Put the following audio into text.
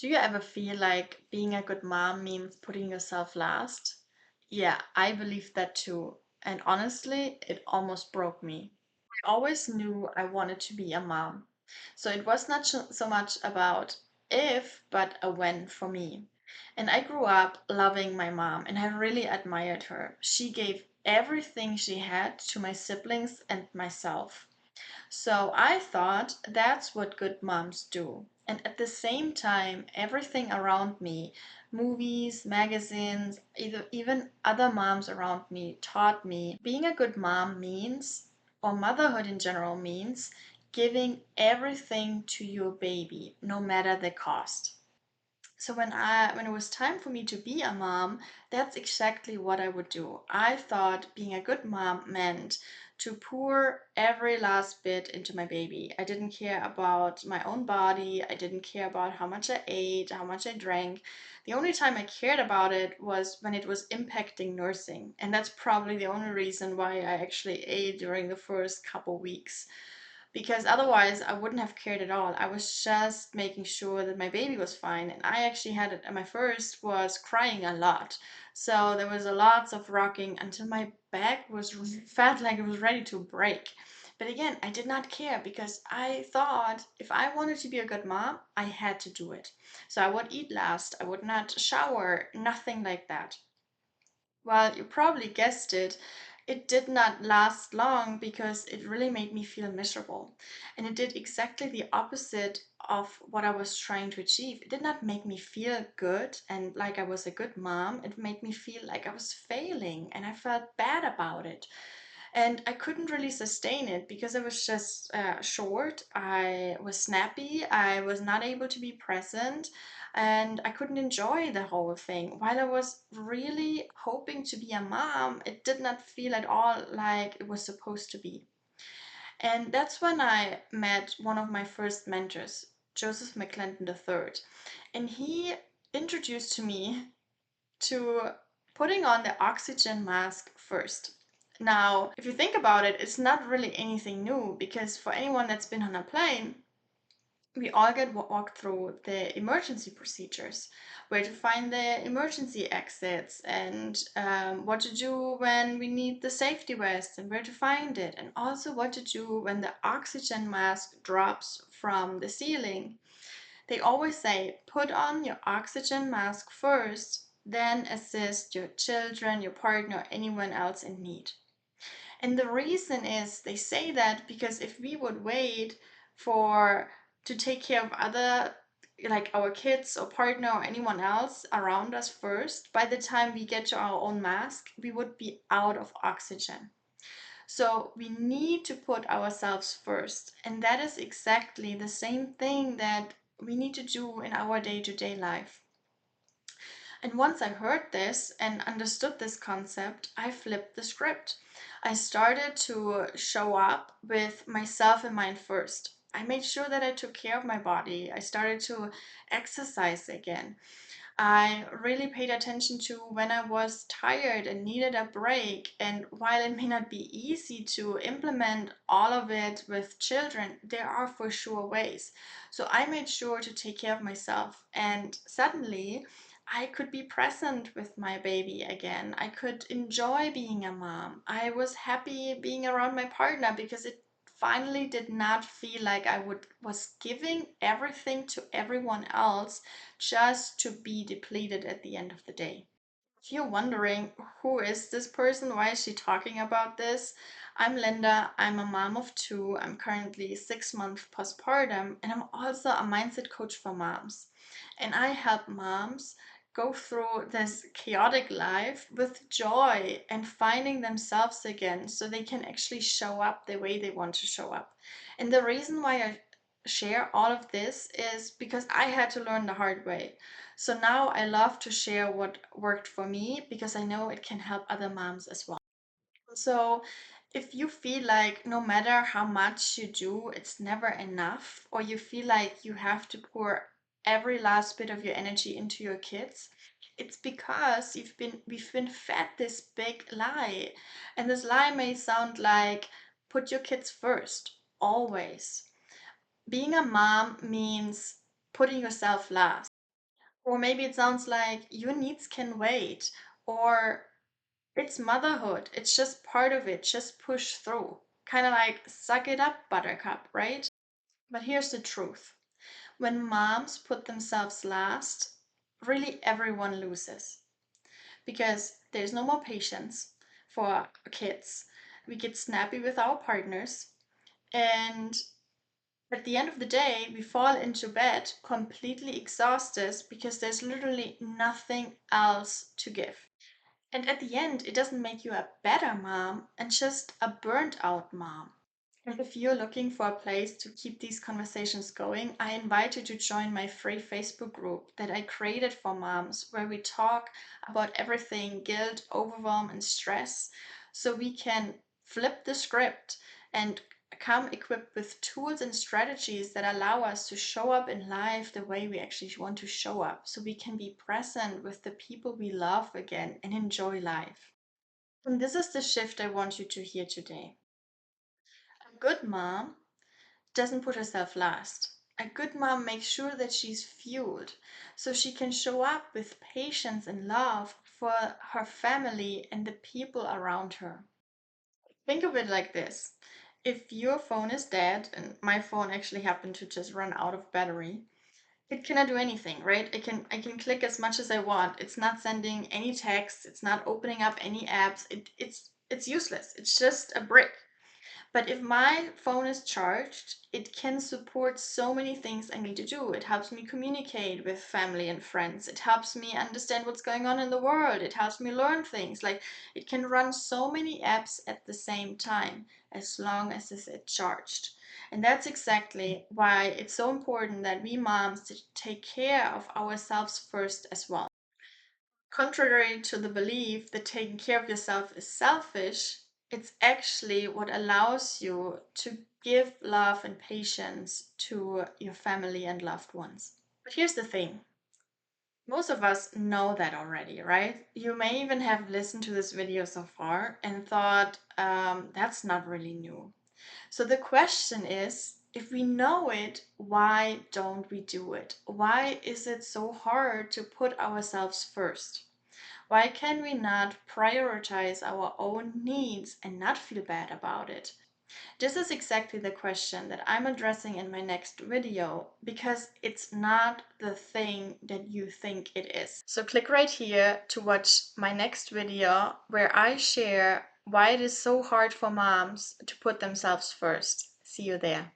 Do you ever feel like being a good mom means putting yourself last? Yeah, I believe that too. And honestly, it almost broke me. I always knew I wanted to be a mom. So it was not so much about if, but a when for me. And I grew up loving my mom and I really admired her. She gave everything she had to my siblings and myself. So I thought that's what good moms do. And at the same time, everything around me, movies, magazines, even other moms around me taught me being a good mom means, or motherhood in general means, giving everything to your baby, no matter the cost. So when it was time for me to be a mom, that's exactly what I would do. I thought being a good mom meant to pour every last bit into my baby. I didn't care about my own body. I didn't care about how much I ate, how much I drank. The only time I cared about it was when it was impacting nursing. And that's probably the only reason why I actually ate during the first couple weeks, because otherwise I wouldn't have cared at all. I was just making sure that my baby was fine. And I actually had it, my first was crying a lot. So there was a lots of rocking until my back was felt like it was ready to break. But again, I did not care because I thought if I wanted to be a good mom, I had to do it. So I would eat last, I would not shower, nothing like that. Well, you probably guessed it. It did not last long because it really made me feel miserable. And it did exactly the opposite of what I was trying to achieve. It did not make me feel good and like I was a good mom. It made me feel like I was failing and I felt bad about it. And I couldn't really sustain it because I was just short. I was snappy. I was not able to be present, and I couldn't enjoy the whole thing. While I was really hoping to be a mom, it did not feel at all like it was supposed to be. And that's when I met one of my first mentors, Joseph McClendon III. And he introduced to me to putting on the oxygen mask first. Now, if you think about it, it's not really anything new because for anyone that's been on a plane, we all get walked through the emergency procedures, where to find the emergency exits, and what to do when we need the safety vest and where to find it, and also what to do when the oxygen mask drops from the ceiling. They always say, put on your oxygen mask first, then assist your children, your partner, or anyone else in need. And the reason is they say that because if we would wait for to take care of other, like our kids or partner or anyone else around us first, by the time we get to our own mask, we would be out of oxygen. So we need to put ourselves first. And that is exactly the same thing that we need to do in our day to day life. And once I heard this and understood this concept, I flipped the script. I started to show up with myself in mind first. I made sure that I took care of my body. I started to exercise again. I really paid attention to when I was tired and needed a break. And while it may not be easy to implement all of it with children, there are for sure ways. So I made sure to take care of myself. And suddenly, I could be present with my baby again. I could enjoy being a mom. I was happy being around my partner because it finally did not feel like was giving everything to everyone else just to be depleted at the end of the day. If you're wondering who is this person, why is she talking about this? I'm Linda. I'm a mom of two. I'm currently 6 months postpartum, and I'm also a mindset coach for moms. And I help moms go through this chaotic life with joy and finding themselves again so they can actually show up the way they want to show up. And the reason why I share all of this is because I had to learn the hard way. So now I love to share what worked for me because I know it can help other moms as well. So if you feel like no matter how much you do, it's never enough, or you feel like you have to pour every last bit of your energy into your kids, it's because we've been fed this big lie. And this lie may sound like put your kids first, always. Being a mom means putting yourself last. Or maybe it sounds like your needs can wait, or it's motherhood. It's just part of it. Just push through. Kind of like suck it up, buttercup, right? But here's the truth. When moms put themselves last, really everyone loses because there's no more patience for kids. We get snappy with our partners, and at the end of the day, we fall into bed completely exhausted because there's literally nothing else to give. And at the end, it doesn't make you a better mom and just a burnt out mom. And if you're looking for a place to keep these conversations going, I invite you to join my free Facebook group that I created for moms, where we talk about everything guilt, overwhelm, and stress, so we can flip the script and come equipped with tools and strategies that allow us to show up in life the way we actually want to show up, so we can be present with the people we love again and enjoy life. And this is the shift I want you to hear today. A good mom doesn't put herself last. A good mom makes sure that she's fueled so she can show up with patience and love for her family and the people around her. Think of it like this. If your phone is dead, and my phone actually happened to just run out of battery, it cannot do anything, right? I can click as much as I want. It's not sending any text, it's not opening up any apps. It's useless. It's just a brick. But if my phone is charged, it can support so many things I need to do. It helps me communicate with family and friends. It helps me understand what's going on in the world. It helps me learn things. Like, it can run so many apps at the same time as long as it's charged. And that's exactly why it's so important that we moms to take care of ourselves first as well. Contrary to the belief that taking care of yourself is selfish, it's actually what allows you to give love and patience to your family and loved ones. But here's the thing, most of us know that already, right? You may even have listened to this video so far and thought, that's not really new. So the question is, if we know it, why don't we do it? Why is it so hard to put ourselves first? Why can we not prioritize our own needs and not feel bad about it? This is exactly the question that I'm addressing in my next video, because it's not the thing that you think it is. So click right here to watch my next video where I share why it is so hard for moms to put themselves first. See you there.